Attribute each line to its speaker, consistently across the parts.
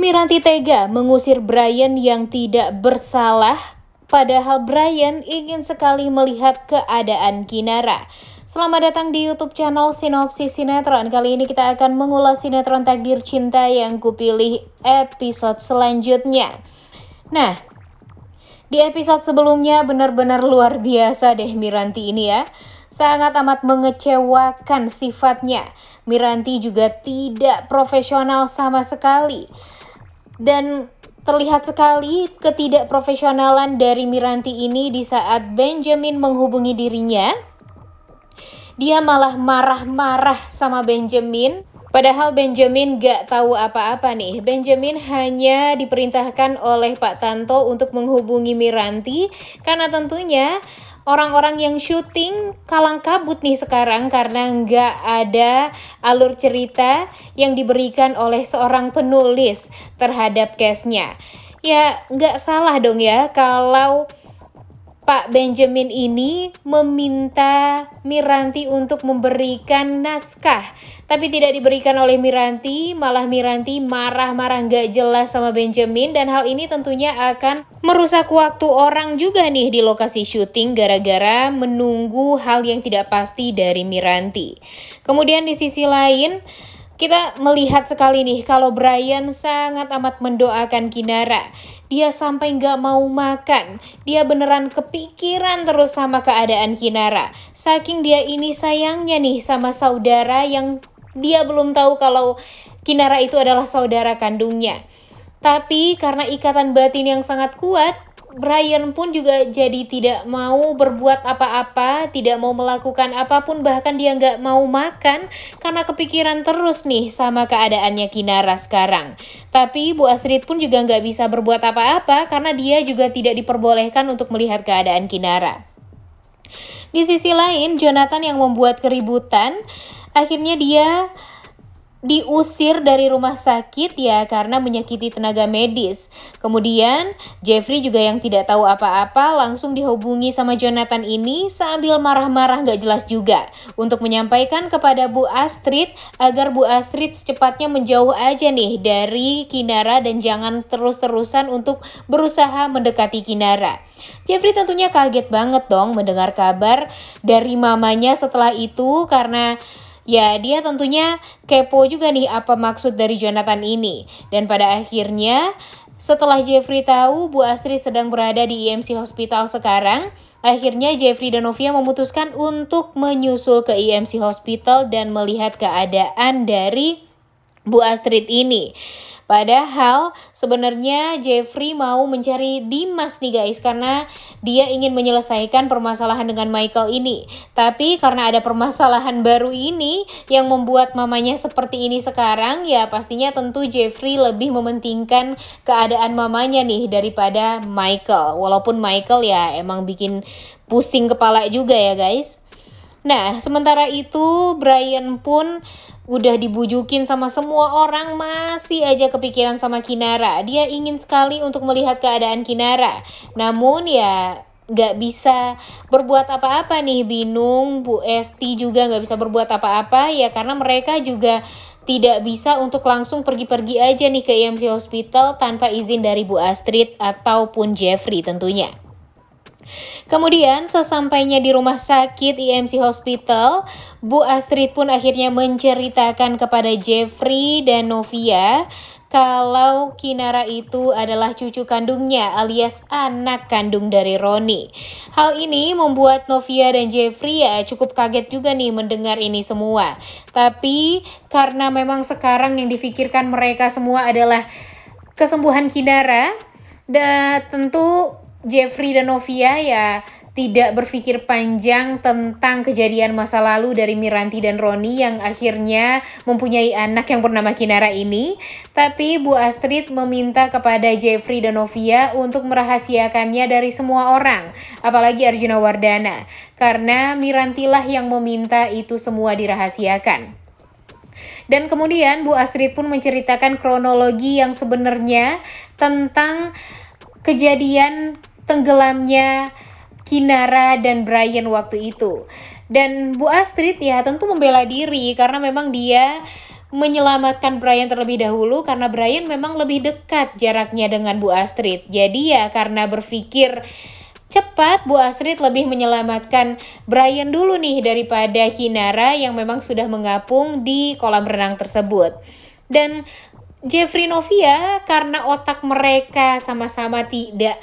Speaker 1: Miranti tega mengusir Brian yang tidak bersalah, padahal Brian ingin sekali melihat keadaan Kinara. Selamat datang di YouTube channel Sinopsis Sinetron. Kali ini kita akan mengulas sinetron Takdir Cinta yang kupilih episode selanjutnya. Nah, di episode sebelumnya benar-benar luar biasa deh Miranti ini ya. Sangat amat mengecewakan sifatnya. Miranti juga tidak profesional sama sekali. Dan terlihat sekali ketidakprofesionalan dari Miranti ini di saat Benjamin menghubungi dirinya. Dia malah marah-marah sama Benjamin. Padahal Benjamin gak tahu apa-apa nih. Benjamin hanya diperintahkan oleh Pak Tanto untuk menghubungi Miranti. Karena tentunya orang-orang yang syuting kalang kabut nih sekarang karena nggak ada alur cerita yang diberikan oleh seorang penulis terhadap case-nya. Ya nggak salah dong ya kalau Pak Benjamin ini meminta Miranti untuk memberikan naskah. Tapi tidak diberikan oleh Miranti, malah Miranti marah-marah nggak jelas sama Benjamin. Dan hal ini tentunya akan merusak waktu orang juga nih di lokasi syuting gara-gara menunggu hal yang tidak pasti dari Miranti. Kemudian di sisi lain, kita melihat sekali nih kalau Brian sangat amat mendoakan Kinara. Dia sampai nggak mau makan. Dia beneran kepikiran terus sama keadaan Kinara. Saking dia ini sayangnya nih sama saudara yang dia belum tahu kalau Kinara itu adalah saudara kandungnya. Tapi karena ikatan batin yang sangat kuat, Brian pun juga jadi tidak mau berbuat apa-apa, tidak mau melakukan apapun, bahkan dia nggak mau makan karena kepikiran terus nih sama keadaannya Kinara sekarang. Tapi Bu Astrid pun juga nggak bisa berbuat apa-apa karena dia juga tidak diperbolehkan untuk melihat keadaan Kinara. Di sisi lain, Jonathan yang membuat keributan, akhirnya dia diusir dari rumah sakit ya karena menyakiti tenaga medis. Kemudian Jeffrey juga yang tidak tahu apa-apa langsung dihubungi sama Jonathan ini sambil marah-marah gak jelas juga untuk menyampaikan kepada Bu Astrid agar Bu Astrid secepatnya menjauh aja nih dari Kinara dan jangan terus-terusan untuk berusaha mendekati Kinara. Jeffrey tentunya kaget banget dong mendengar kabar dari mamanya setelah itu karena ya dia tentunya kepo juga nih apa maksud dari Jonathan ini. Dan pada akhirnya setelah Jeffrey tahu Bu Astrid sedang berada di IMC Hospital sekarang, akhirnya Jeffrey dan Novia memutuskan untuk menyusul ke IMC Hospital dan melihat keadaan dari Bu Astrid ini. Padahal sebenarnya Jeffrey mau mencari Dimas nih guys karena dia ingin menyelesaikan permasalahan dengan Michael ini. Tapi karena ada permasalahan baru ini yang membuat mamanya seperti ini sekarang, ya pastinya tentu Jeffrey lebih mementingkan keadaan mamanya nih daripada Michael. Walaupun Michael ya emang bikin pusing kepala juga ya guys. Nah, sementara itu Brian pun udah dibujukin sama semua orang, masih aja kepikiran sama Kinara. Dia ingin sekali untuk melihat keadaan Kinara. Namun ya gak bisa berbuat apa-apa nih. Binung, Bu Esti juga gak bisa berbuat apa-apa ya karena mereka juga tidak bisa untuk langsung pergi-pergi aja nih ke IMC Hospital tanpa izin dari Bu Astrid ataupun Jeffrey tentunya. Kemudian sesampainya di rumah sakit IMC Hospital, Bu Astrid pun akhirnya menceritakan kepada Jeffrey dan Novia kalau Kinara itu adalah cucu kandungnya alias anak kandung dari Roni. Hal ini membuat Novia dan Jeffrey ya cukup kaget juga nih mendengar ini semua. Tapi karena memang sekarang yang difikirkan mereka semua adalah kesembuhan Kinara, dan tentu Jeffrey dan Novia ya tidak berpikir panjang tentang kejadian masa lalu dari Miranti dan Roni yang akhirnya mempunyai anak yang bernama Kinara ini. Tapi Bu Astrid meminta kepada Jeffrey dan Novia untuk merahasiakannya dari semua orang, apalagi Arjuna Wardana, karena Miranti lah yang meminta itu semua dirahasiakan. Dan kemudian Bu Astrid pun menceritakan kronologi yang sebenarnya tentang kejadian tenggelamnya Kinara dan Brian waktu itu. Dan Bu Astrid ya tentu membela diri karena memang dia menyelamatkan Brian terlebih dahulu karena Brian memang lebih dekat jaraknya dengan Bu Astrid. Jadi ya karena berpikir cepat, Bu Astrid lebih menyelamatkan Brian dulu nih daripada Kinara yang memang sudah mengapung di kolam renang tersebut. Dan Jeffrey Novia karena otak mereka sama-sama tidak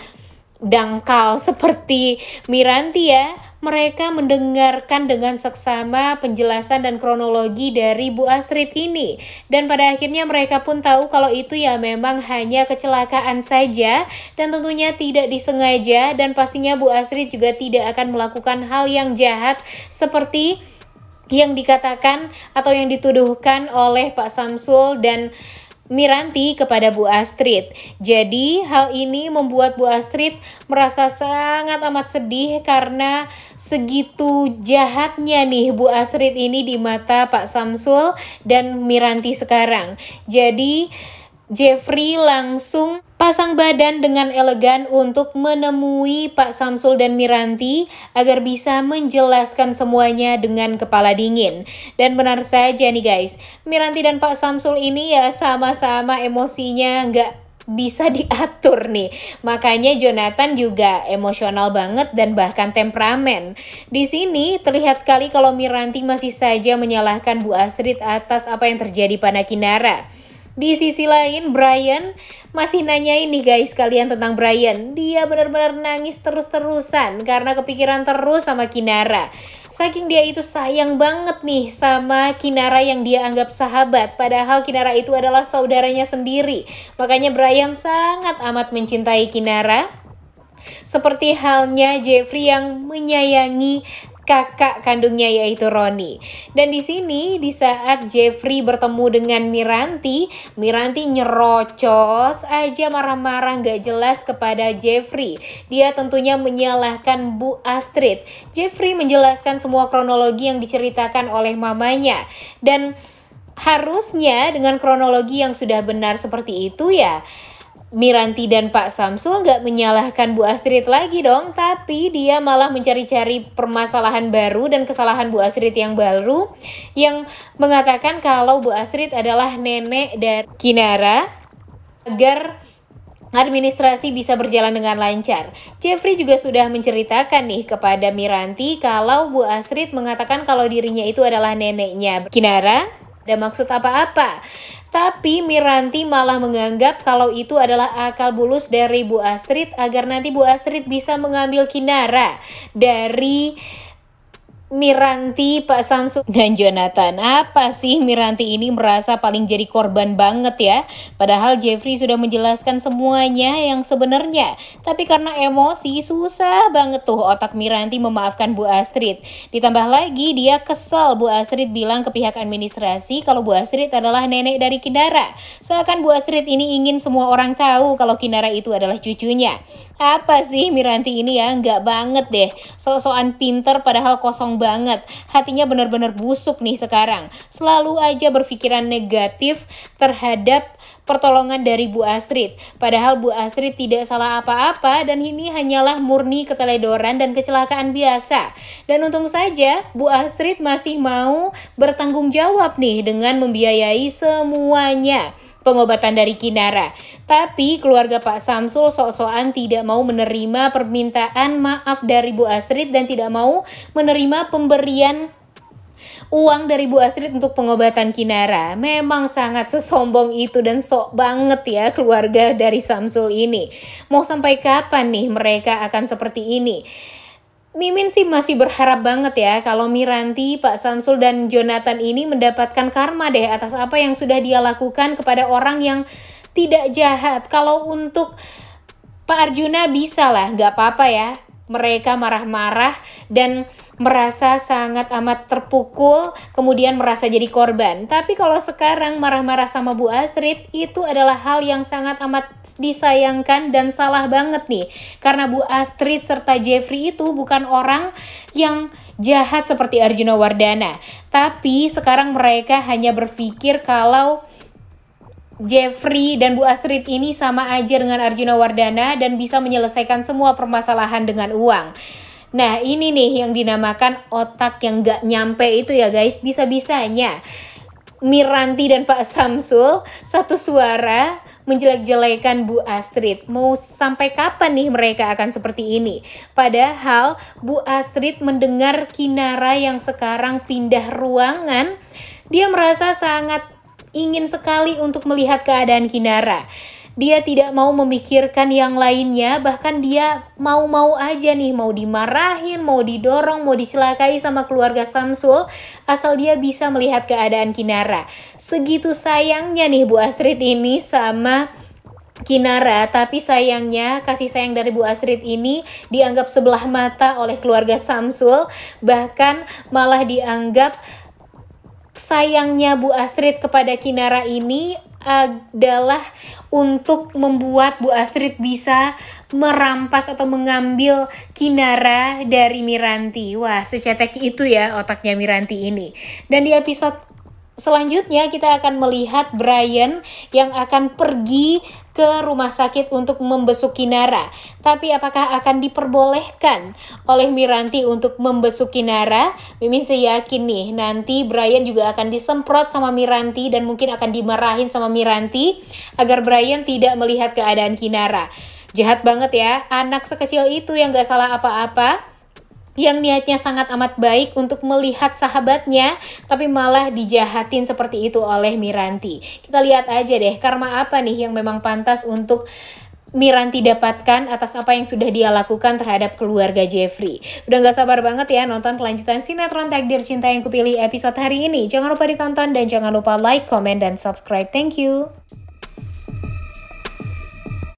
Speaker 1: dangkal seperti Miranti ya, mereka mendengarkan dengan seksama penjelasan dan kronologi dari Bu Astrid ini. Dan pada akhirnya mereka pun tahu kalau itu ya memang hanya kecelakaan saja dan tentunya tidak disengaja, dan pastinya Bu Astrid juga tidak akan melakukan hal yang jahat seperti yang dikatakan atau yang dituduhkan oleh Pak Samsul dan Miranti kepada Bu Astrid. Jadi hal ini membuat Bu Astrid merasa sangat amat sedih karena segitu jahatnya nih Bu Astrid ini di mata Pak Samsul dan Miranti sekarang. Jadi Jeffrey langsung pasang badan dengan elegan untuk menemui Pak Samsul dan Miranti agar bisa menjelaskan semuanya dengan kepala dingin. Dan benar saja nih guys, Miranti dan Pak Samsul ini ya sama-sama emosinya nggak bisa diatur nih. Makanya Jonathan juga emosional banget dan bahkan temperamen. Di sini terlihat sekali kalau Miranti masih saja menyalahkan Bu Astrid atas apa yang terjadi pada Kinara. Di sisi lain, Brian masih nanyain nih guys kalian tentang Brian. Dia benar-benar nangis terus-terusan karena kepikiran terus sama Kinara. Saking dia itu sayang banget nih sama Kinara yang dia anggap sahabat. Padahal Kinara itu adalah saudaranya sendiri. Makanya Brian sangat amat mencintai Kinara. Seperti halnya Jeffrey yang menyayangi kakak kandungnya yaitu Roni. Dan di sini di saat Jeffrey bertemu dengan Miranti, Miranti nyerocos aja marah-marah gak jelas kepada Jeffrey. Dia tentunya menyalahkan Bu Astrid. Jeffrey menjelaskan semua kronologi yang diceritakan oleh mamanya. Dan harusnya dengan kronologi yang sudah benar seperti itu ya Miranti dan Pak Samsul nggak menyalahkan Bu Astrid lagi dong, tapi dia malah mencari-cari permasalahan baru dan kesalahan Bu Astrid yang baru, yang mengatakan kalau Bu Astrid adalah nenek dari Kinara agar administrasi bisa berjalan dengan lancar. Jeffrey juga sudah menceritakan nih kepada Miranti kalau Bu Astrid mengatakan kalau dirinya itu adalah neneknya Kinara. Ada maksud apa-apa. Tapi Miranti malah menganggap kalau itu adalah akal bulus dari Bu Astrid agar nanti Bu Astrid bisa mengambil Kinara dari Miranti, Pak Samsul, dan Jonathan. Apa sih Miranti ini merasa paling jadi korban banget ya? Padahal Jeffrey sudah menjelaskan semuanya yang sebenarnya. Tapi karena emosi susah banget tuh otak Miranti memaafkan Bu Astrid. Ditambah lagi dia kesal Bu Astrid bilang ke pihak administrasi kalau Bu Astrid adalah nenek dari Kinara. Seakan Bu Astrid ini ingin semua orang tahu kalau Kinara itu adalah cucunya. Apa sih Miranti ini ya? Nggak banget deh. Sok-sokan pinter padahal kosong banget. Hatinya benar-benar busuk nih sekarang. Selalu aja berpikiran negatif terhadap pertolongan dari Bu Astrid. Padahal Bu Astrid tidak salah apa-apa dan ini hanyalah murni keteledoran dan kecelakaan biasa. Dan untung saja Bu Astrid masih mau bertanggung jawab nih dengan membiayai semuanya pengobatan dari Kinara. Tapi keluarga Pak Samsul sok-sokan tidak mau menerima permintaan maaf dari Bu Astrid dan tidak mau menerima pemberian uang dari Bu Astrid untuk pengobatan Kinara. Memang sangat sesombong itu dan sok banget ya keluarga dari Samsul ini. Mau sampai kapan nih mereka akan seperti ini? Mimin sih masih berharap banget ya kalau Miranti, Pak Samsul, dan Jonathan ini mendapatkan karma deh atas apa yang sudah dia lakukan kepada orang yang tidak jahat. Kalau untuk Pak Arjuna bisa lah, nggak apa-apa ya. Mereka marah-marah dan merasa sangat amat terpukul, kemudian merasa jadi korban. Tapi kalau sekarang marah-marah sama Bu Astrid, itu adalah hal yang sangat amat disayangkan dan salah banget nih. Karena Bu Astrid serta Jeffrey itu bukan orang yang jahat seperti Arjuna Wardana. Tapi sekarang mereka hanya berpikir kalau Jeffrey dan Bu Astrid ini sama aja dengan Arjuna Wardana dan bisa menyelesaikan semua permasalahan dengan uang. Nah ini nih yang dinamakan otak yang gak nyampe itu ya guys. Bisa-bisanya Miranti dan Pak Samsul satu suara menjelek-jelekan Bu Astrid. Mau sampai kapan nih mereka akan seperti ini? Padahal Bu Astrid mendengar Kinara yang sekarang pindah ruangan, dia merasa sangat ingin sekali untuk melihat keadaan Kinara. Dia tidak mau memikirkan yang lainnya, bahkan dia mau-mau aja nih, mau dimarahin, mau didorong, mau dicelakai sama keluarga Samsul, asal dia bisa melihat keadaan Kinara. Segitu sayangnya nih Bu Astrid ini sama Kinara, tapi sayangnya kasih sayang dari Bu Astrid ini dianggap sebelah mata oleh keluarga Samsul, bahkan malah dianggap sayangnya Bu Astrid kepada Kinara ini adalah untuk membuat Bu Astrid bisa merampas atau mengambil Kinara dari Miranti. Wah, secetek itu ya otaknya Miranti ini. Dan di episode selanjutnya kita akan melihat Brian yang akan pergi ke rumah sakit untuk membesuk Kinara. Tapi apakah akan diperbolehkan oleh Miranti untuk membesuk Kinara? Mimin saya yakin nih nanti Brian juga akan disemprot sama Miranti dan mungkin akan dimarahin sama Miranti agar Brian tidak melihat keadaan Kinara. Jahat banget ya, anak sekecil itu yang gak salah apa-apa, yang niatnya sangat amat baik untuk melihat sahabatnya, tapi malah dijahatin seperti itu oleh Miranti. Kita lihat aja deh, karma apa nih yang memang pantas untuk Miranti dapatkan atas apa yang sudah dia lakukan terhadap keluarga Jeffrey. Udah gak sabar banget ya nonton kelanjutan sinetron Takdir Cinta yang Kupilih episode hari ini. Jangan lupa ditonton dan jangan lupa like, comment, dan subscribe. Thank you.